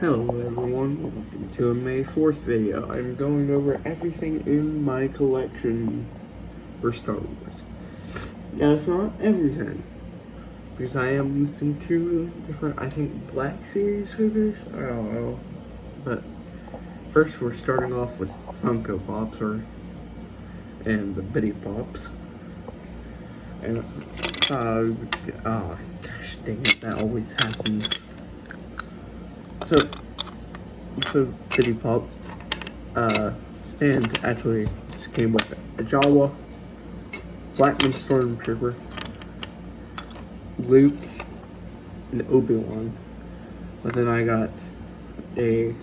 Hello everyone, welcome to a May 4th video. I'm going over everything in my collection for Star Wars. Now it's not everything, because I am missing two different, I think, Black Series figures? I don't know. But first we're starting off with Funko Pops, and the Bitty Pops. And, gosh dang it, that always happens. So Bitty Pop stand actually just came with a Jawa, Platinum Stormtrooper, Luke, and Obi-Wan. But then I got a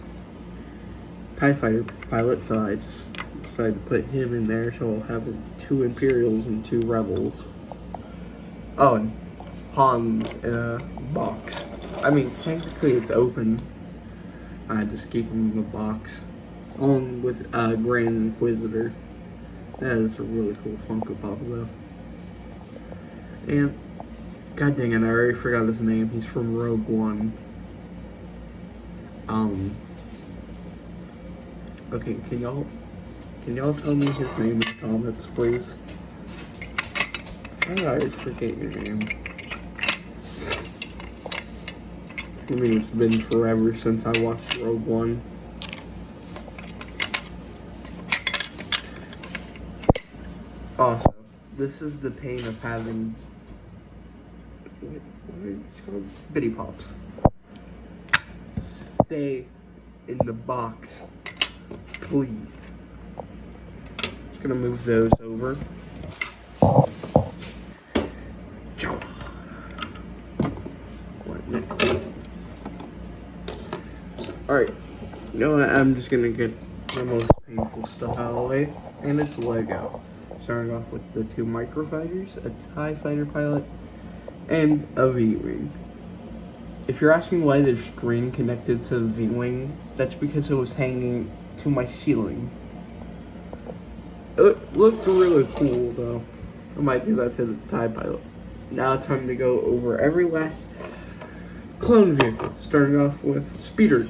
TIE Fighter pilot, so I just decided to put him in there, so I'll have 2 Imperials and 2 Rebels. Oh, and Han's in a box. I mean, technically it's open. I just keep him in the box, along with Grand Inquisitor. That is a really cool Funko Pop though. And god dang it, I already forgot his name. He's from Rogue One. Okay, can y'all tell me his name in the comments, please? I already forget your name. I mean, it's been forever since I watched Rogue One. Also, this is the pain of having, what is it called? Bitty Pops. Stay in the box, please. Just gonna move those over. What next? Alright, you know what, I'm just gonna get the most painful stuff out of the way, and it's Lego. Starting off with the 2 microfighters, a TIE Fighter pilot, and a V-Wing. If you're asking why there's string connected to the V-Wing, that's because it was hanging to my ceiling. It looked really cool though. I might do that to the TIE pilot. Now it's time to go over every last clone vehicle, starting off with Speeder.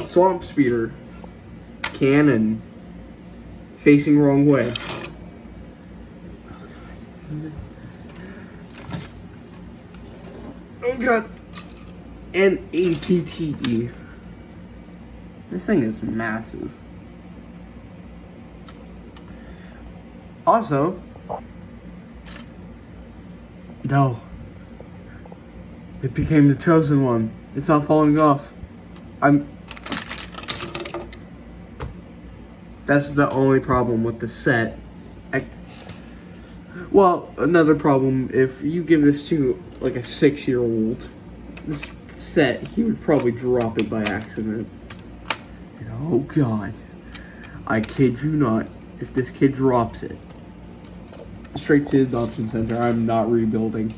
Swamp Speeder, cannon, facing wrong way. Oh god, and ATTE. This thing is massive. Also, no, it became the chosen one. It's not falling off. That's the only problem with the set. Well, another problem, if you give this to like a 6-year-old, this set, he would probably drop it by accident. And oh god, I kid you not, if this kid drops it, straight to the adoption center. I'm not rebuilding.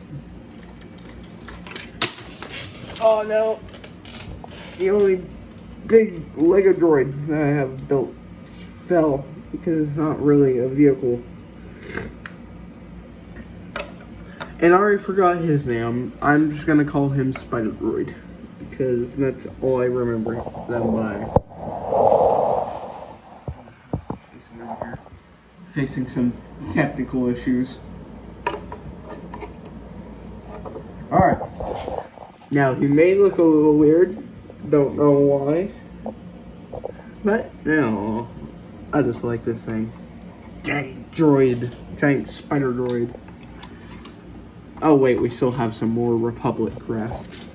Oh no, the only big Lego droid that I have built fell because it's not really a vehicle. And I already forgot his name. I'm just gonna call him Spider Droid because that's all I remember them by. Facing some technical issues. Alright. Now he may look a little weird. Don't know why. But no. I just like this thing. Giant droid. Giant spider droid. Oh wait, we still have some more Republic craft.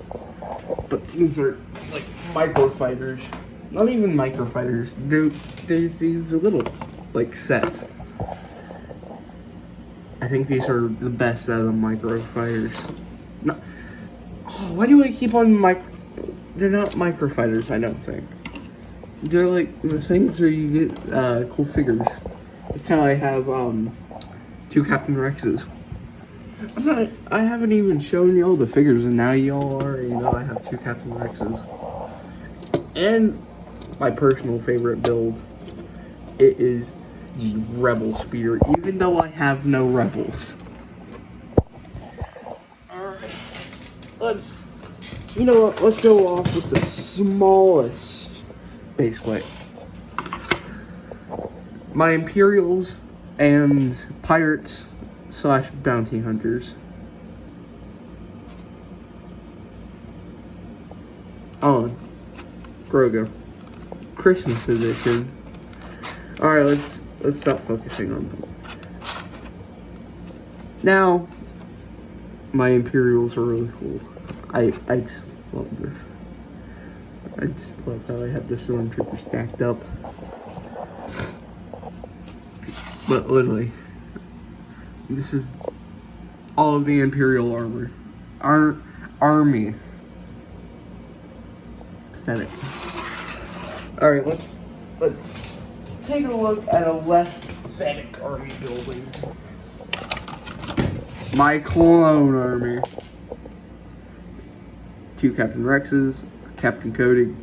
But these are like microfighters. Not even microfighters. They're these little like sets. I think these are the best out of the microfighters. No. Oh, why do I keep on they're not microfighters, I don't think. They're like the things where you get cool figures. That's how I have 2 Captain Rexes. I haven't even shown y'all the figures, and now y'all already know I have 2 Captain Rexes. And my personal favorite build, it is the Rebel Speeder, even though I have no Rebels. Alright, let's You know what? Let's go off with the smallest base plate. My Imperials and Pirates / Bounty Hunters. On Grogu. Christmas edition. Alright, let's stop focusing on them. Now, my Imperials are really cool. I just love this. I just love how I have the Stormtrooper stacked up. But literally, this is all of the Imperial armor. Our army. Said it. Alright, let's take a look at a less pathetic army building. My clone army. 2 Captain Rexes, Captain Cody,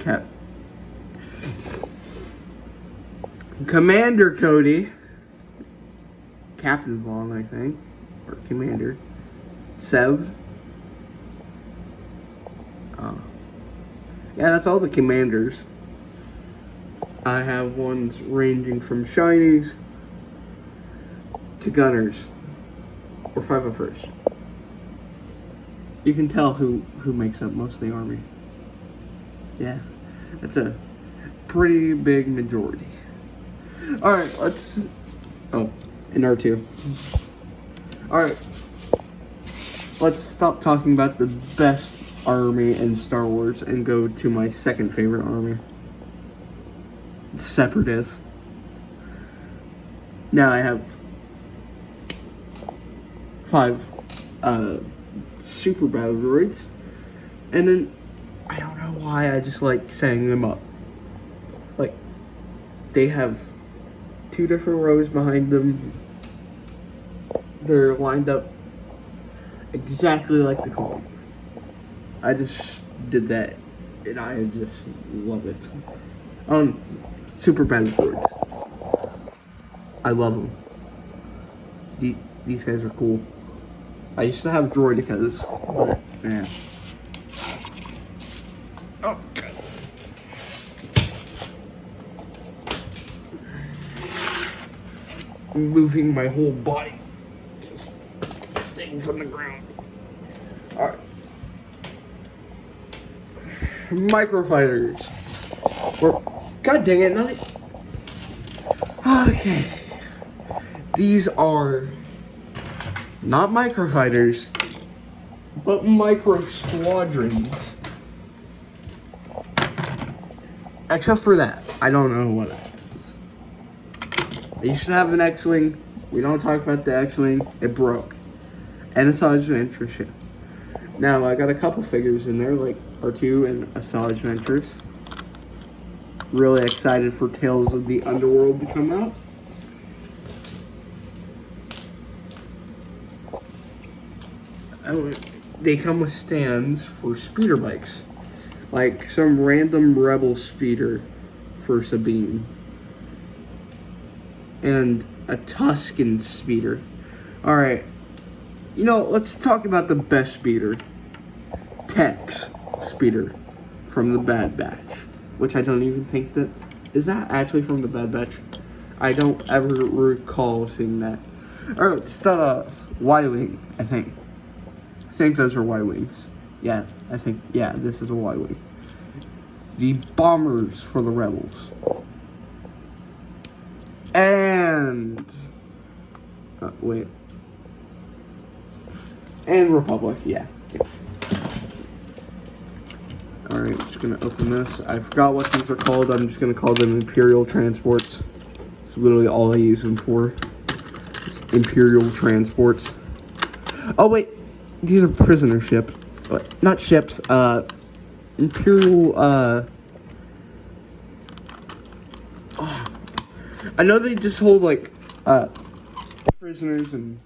Commander Cody, Captain Vaughn, I think, or Commander, Sev. Yeah, that's all the commanders. I have ones ranging from shinies to gunners, or 501st. You can tell who makes up most of the army. Yeah, that's a pretty big majority. Alright, let's... Oh, and R2. Alright. Let's stop talking about the best army in Star Wars and go to my second favorite army. Separatists. Now I have 5 super battle droids, and then I don't know why I just like setting them up. Like, they have 2 different rows behind them. They're lined up exactly like the clones. I just did that, and I just love it. Super battle droids. I love them. These guys are cool. I used to have droidicas, but man. Oh, God. I'm moving my whole body. Just things on the ground. Alright. Microfighters. God dang it, okay. These are not microfighters, but micro squadrons. Except for that, I don't know what that is. I used to have an X-Wing. We don't talk about the X-Wing. It broke. And Asajj Ventress. Now, I got a couple figures in there, like R2 and Asajj Ventress. Really excited for Tales of the Underworld to come out. They come with stands for speeder bikes. Like some random rebel speeder for Sabine. And a Tusken speeder. Alright. You know, let's talk about the best speeder. Tex speeder from the Bad Batch. Which I don't even think is that actually from the Bad Batch? I don't ever recall seeing that. Alright, let's start off. Y-Wing, I think. I think those are Y-Wings. Yeah, this is a Y-Wing. The bombers for the Rebels. And... wait. And Republic, yeah. Alright, just gonna open this. I forgot what these are called. I'm just gonna call them Imperial Transports. It's literally all I use them for. It's Imperial Transports. Oh wait, these are prisoner ships. Not ships, Imperial, I know they just hold, like, prisoners and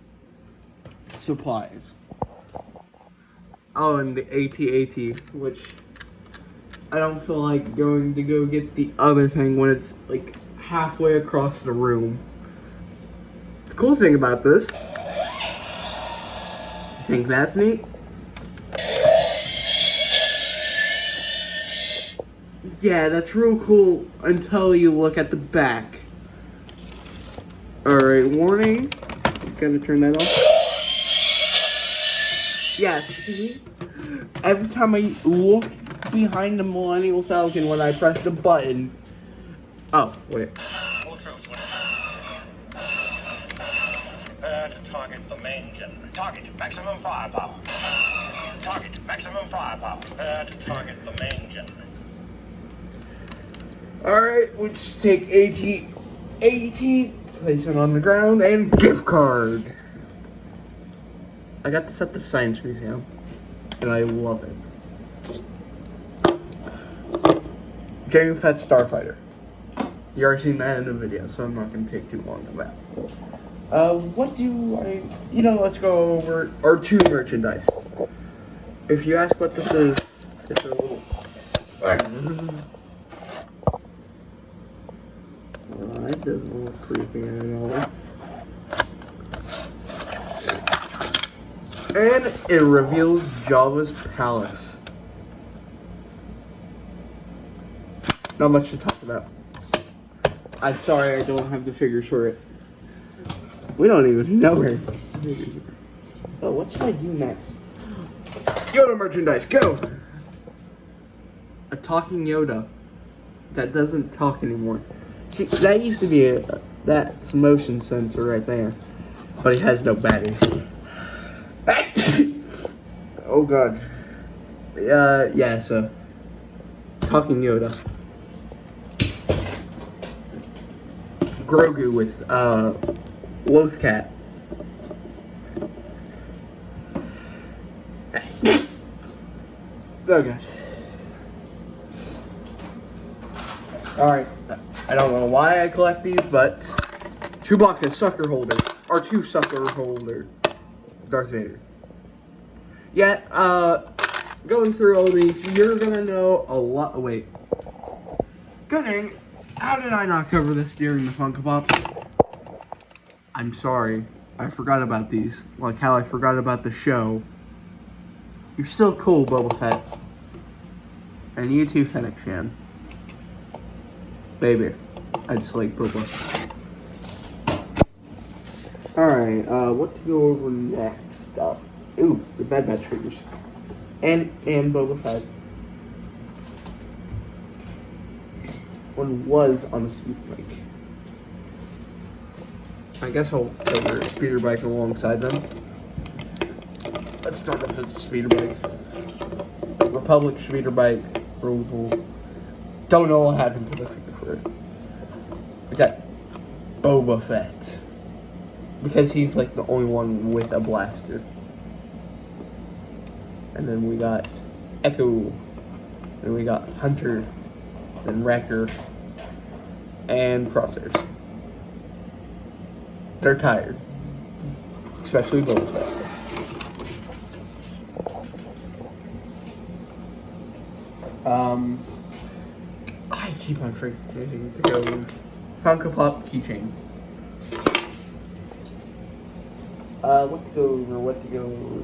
supplies. Oh, and the AT-AT, which I don't feel like going to go get the other thing when it's, like, halfway across the room. The cool thing about this, you think that's neat? Yeah, that's real cool until you look at the back. Alright, warning. Gotta turn that off. Yeah, see? Every time I look behind the Millennial Falcon when I press the button. Oh, wait. Prepare to target the main gen. Target maximum firepower. Target maximum firepower. Prepare to target the main gen. Alright, we just take 80, place it on the ground, and gift card. I got this at the Science Museum, and I love it. Jango Fett Starfighter. You already seen that in the video, so I'm not going to take too long on that. What do I... let's go over R2 merchandise. If you ask what this is, it's a little... That doesn't look creepy at all. And it reveals Jabba's palace. Not much to talk about. I'm sorry I don't have the figures for it. We don't even know where. Oh, what should I do next? Yoda merchandise, go! A talking Yoda that doesn't talk anymore. See, that used to be that's motion sensor right there, but it has no battery. Oh god. Yeah, so talking Yoda. Grogu with Lothcat. Oh gosh. Alright. I don't know why I collect these, but Chewbacca sucker holder. R2 sucker holder. Darth Vader. Yeah, going through all these, you're gonna know a lot. Wait. Good thing. How did I not cover this during the Funko Pops? I'm sorry. I forgot about these. Like how I forgot about the show. You're still cool, Boba Fett. And you too, Fennec Shan. Baby. I just like Boba. Alright, what to go over next? Ooh, the Bad Batch figures. And Boba Fett. One was on a speeder bike. I guess I'll cover a speeder bike alongside them. Let's start off with the speeder bike. Republic speeder bike. Don't know what happened to the figure for it. We got Boba Fett. Because he's like the only one with a blaster. And then we got Echo. And we got Hunter. Then Wrecker. And Crosshairs. They're tired. Especially Boba Fett. I keep on forgetting to go Funko Pop keychain. What to go over?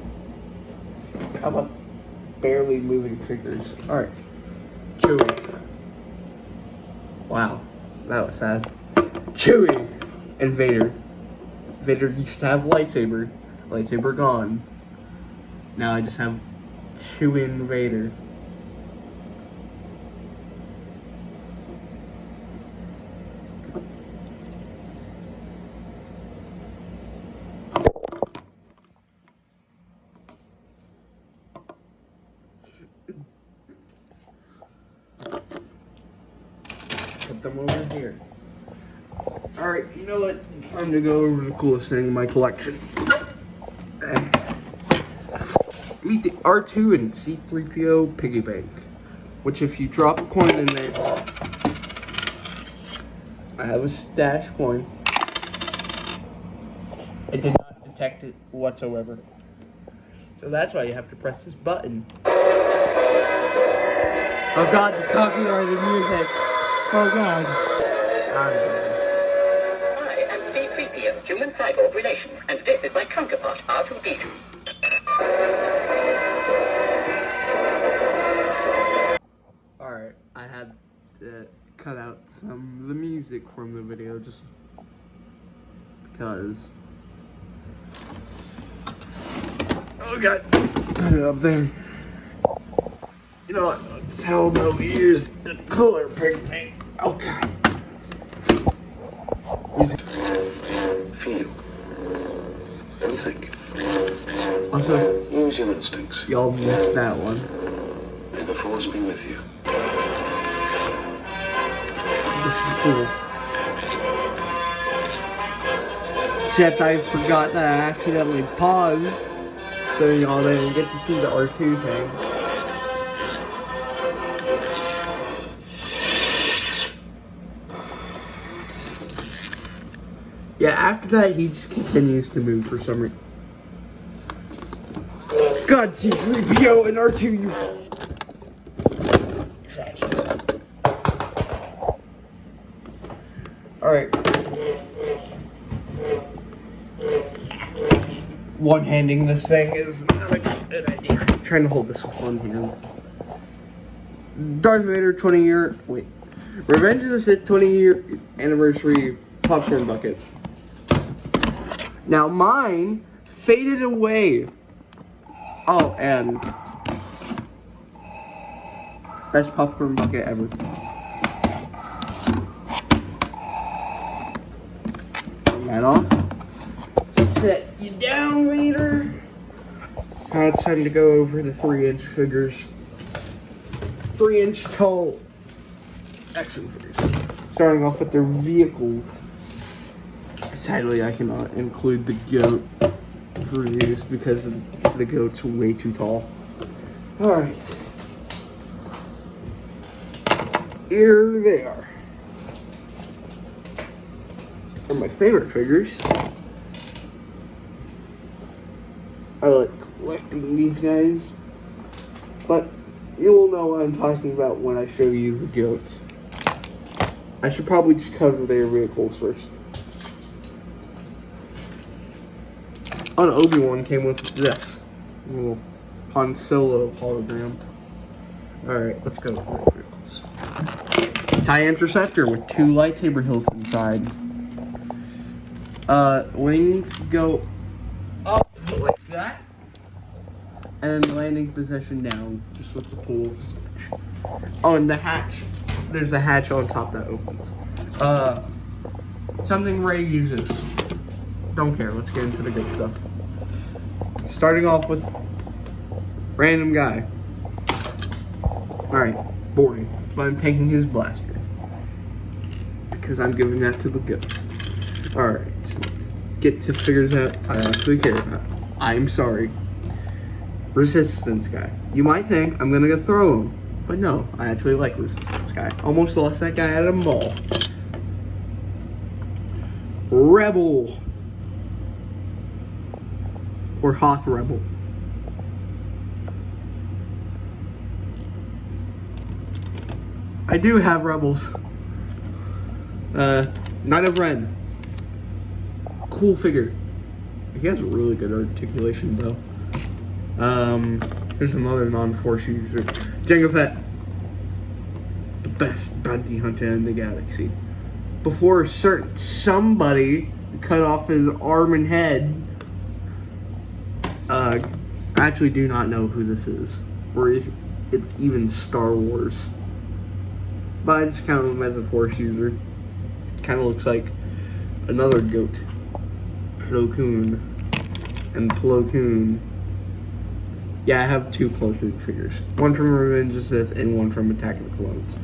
How about barely moving figures? Alright. Chewie. Wow. That was sad. Chewie and Vader. Vader used to have lightsaber. Lightsaber gone. Now I just have Chewie and Vader. Put them over here. Alright, you know what? It's time to go over the coolest thing in my collection. Meet the R2 and C-3PO piggy bank. Which if you drop a coin in there, I have a stash coin. It did not detect it whatsoever. So that's why you have to press this button. Oh god, the copyrighted music. Oh god. I am C-3PO, human cyborg relation, and this is my counterpart, R2-D2. Alright. Alright, I had to cut out some of the music from the video just because. Oh god, put it up there. You know what? Let's how about we use the color pigment. Oh god. Music. Feel. Don't think. Also, Use your instincts. y'all missed that one. May the force be with you. This is cool. Except I forgot that I accidentally paused, so y'all didn't get to see the R2 thing. Yeah, after that he just continues to move for some reason. God, C-3PO and R2, you. Alright. One-handing this thing is not a good idea. I'm trying to hold this with one hand. Darth Vader 20-year. Wait. Revenge of the Sith 20-year anniversary popcorn bucket. Now mine faded away. Oh, and best popcorn bucket ever. Turn that off. Set you down, Vader. Now it's time to go over the 3-inch figures. 3-inch tall action figures. Starting off with their vehicles. Sadly, I cannot include the goat for this because the goat's way too tall. Alright. Here they are. They're my favorite figures. I like collecting these guys. But you will know what I'm talking about when I show you the goats. I should probably just cover their vehicles first. On Obi-Wan came with this little Han Solo hologram. Alright, let's go with the vehicles. TIE Interceptor with 2 lightsaber hilts inside. Wings go up like that. And then landing position down, just with the pull switch. Oh, and the hatch. There's a hatch on top that opens. Something Rey uses. Don't care, let's get into the good stuff. Starting off with random guy. Alright, boring. But I'm taking his blaster. Because I'm giving that to the goat. Alright, let's get to figures that I actually care about. I'm sorry. Resistance guy. You might think I'm gonna go throw him. But no, I actually like Resistance guy. Almost lost that guy at a mall. Rebel. Or Hoth Rebel. I do have Rebels. Knight of Ren. Cool figure. He has a really good articulation though. Here's another non-force user. Jango Fett. The best bounty hunter in the galaxy. Before somebody cut off his arm and head. I actually do not know who this is, or if it's even Star Wars. But I just count him as a Force user. Kind of looks like another goat, Plo Koon, and Plo Koon. Yeah, I have 2 Plo Koon figures. One from Revenge of the Sith and one from Attack of the Clones.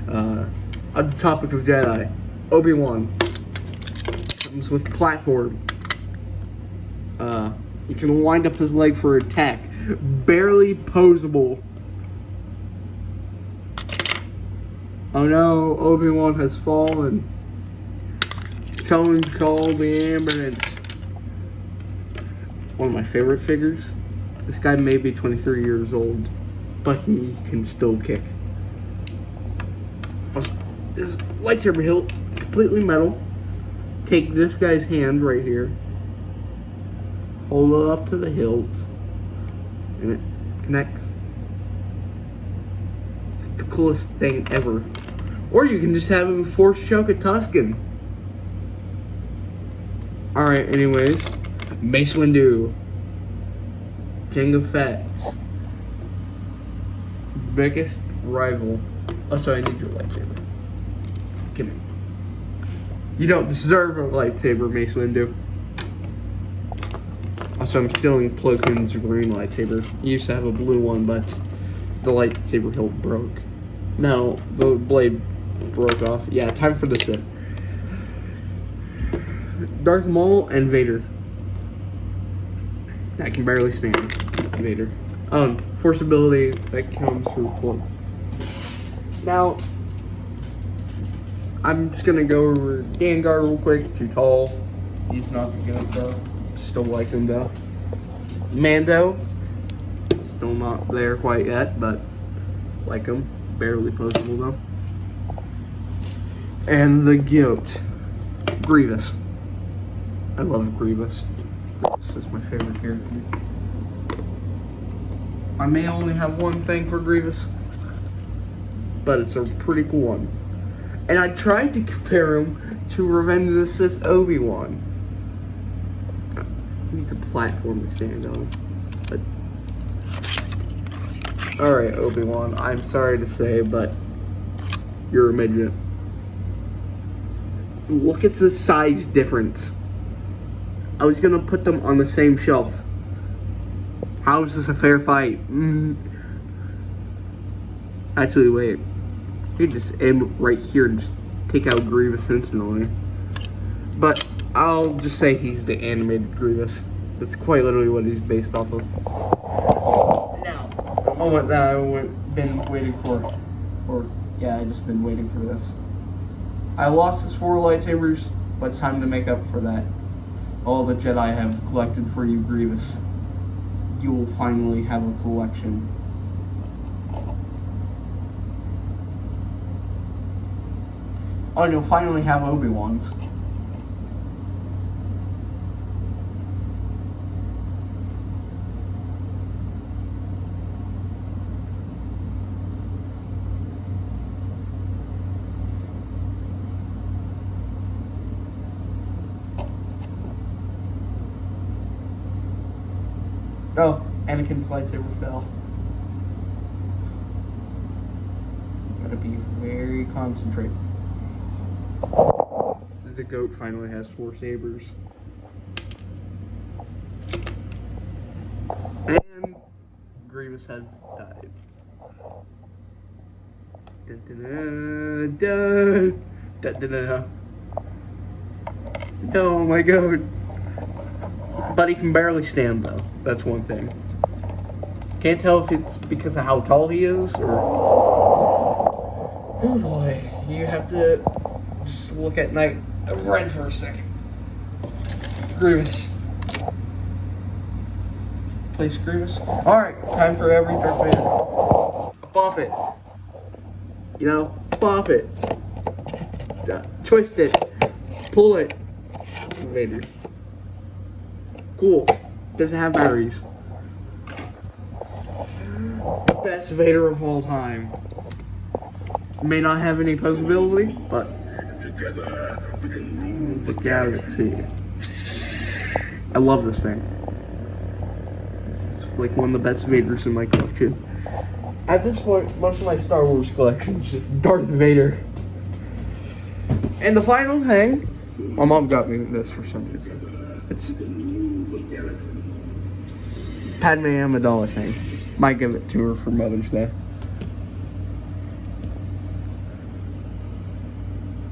On the topic of Jedi, Obi-Wan comes with platform. You can wind up his leg for attack. Barely posable. Oh no, Obi-Wan has fallen. Someone call the ambulance. One of my favorite figures. This guy may be 23 years old, but he can still kick. This lightsaber hilt, completely metal. Take this guy's hand right here. Hold it up to the hilt. And it connects. It's the coolest thing ever. Or you can just have him force choke a Tusken. Alright, anyways. Mace Windu. Jango Fett's biggest rival. Oh, sorry, I need your lightsaber. Give me. You don't deserve a lightsaber, Mace Windu. Also, I'm stealing Plo Koon's green lightsaber. He used to have a blue one, but the lightsaber hilt broke. No, the blade broke off. Yeah, time for the Sith. Darth Maul and Vader. I can barely stand Vader. Force ability that comes through Plo. Now, I'm just gonna go over Gengar real quick. Too tall. He's not the good though. Still like him though. Mando. Still not there quite yet, but like him. Barely possible though. And the GOAT. Grievous. I love Grievous. Grievous is my favorite character. I may only have one thing for Grievous, but it's a pretty cool one. And I tried to compare him to Revenge of the Sith Obi-Wan. He's a platform to stand on. But alright, Obi-Wan, I'm sorry to say, but you're a midget. Look at the size difference. I was gonna put them on the same shelf. How is this a fair fight? Actually, wait. You just aim right here and just take out Grievous instantly. But I'll just say he's the animated Grievous. That's quite literally what he's based off of. Now, the moment that I've been waiting for. I just been waiting for this. I lost his 4 lightsabers, but it's time to make up for that. All the Jedi have collected for you, Grievous. You will finally have a collection. Oh, and you'll finally have Obi-Wan's. Oh, Anakin's lightsaber fell. Gotta be very concentrated. The GOAT finally has 4 sabers. And Grievous had died. Dun, dun, dun, dun, dun, dun, dun. Oh my god. But he can barely stand though. That's one thing. Can't tell if it's because of how tall he is or... Oh boy. You have to just look at Night Red for a second. Grievous. Place Grievous. Alright, time for every Darth Vader. Bump it. You know, bump it. Twist it. Pull it. Vader. Cool. Doesn't have batteries. Best Vader of all time. May not have any possibility, but Together, we can rule the galaxy. I love this thing. It's like one of the best Vaders in my collection. At this point, most of my Star Wars collection is just Darth Vader. And the final thing, my mom got me this for some reason. It's Padme Amidala thing. Might give it to her for Mother's Day.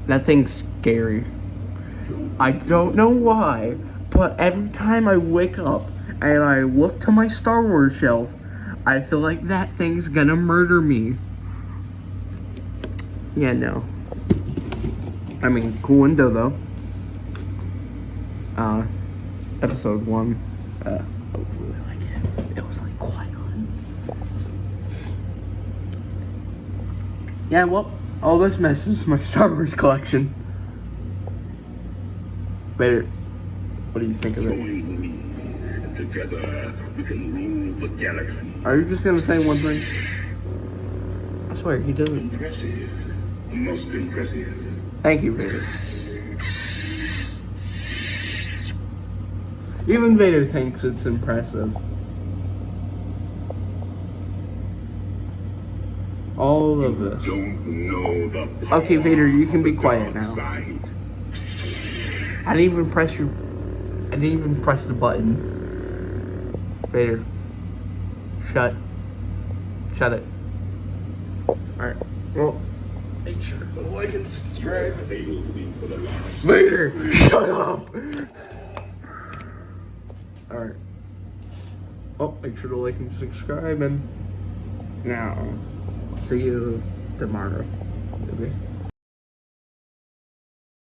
That thing's scary. I don't know why, but every time I wake up and I look to my Star Wars shelf, I feel like that thing's gonna murder me. Yeah, no. I mean, cool window though. Episode 1. I really like it. It was like Qui-Gon. Yeah, well, all this messes my Star Wars collection. Vader, what do you think of it? Together, we can rule the galaxy. Are you just gonna say one thing? swear, he doesn't. Impressive. Most impressive. Thank you, Vader. Even Vader thinks it's impressive. All of this. Don't know the Okay, Vader, you can be power quiet of now. sight. I didn't even press the button. Vader. Shut it. Alright. Well, make sure to like and subscribe. Aiming for the last. Vader, shut up! Alright. Oh, make sure to like and subscribe, and now, see you tomorrow. Okay?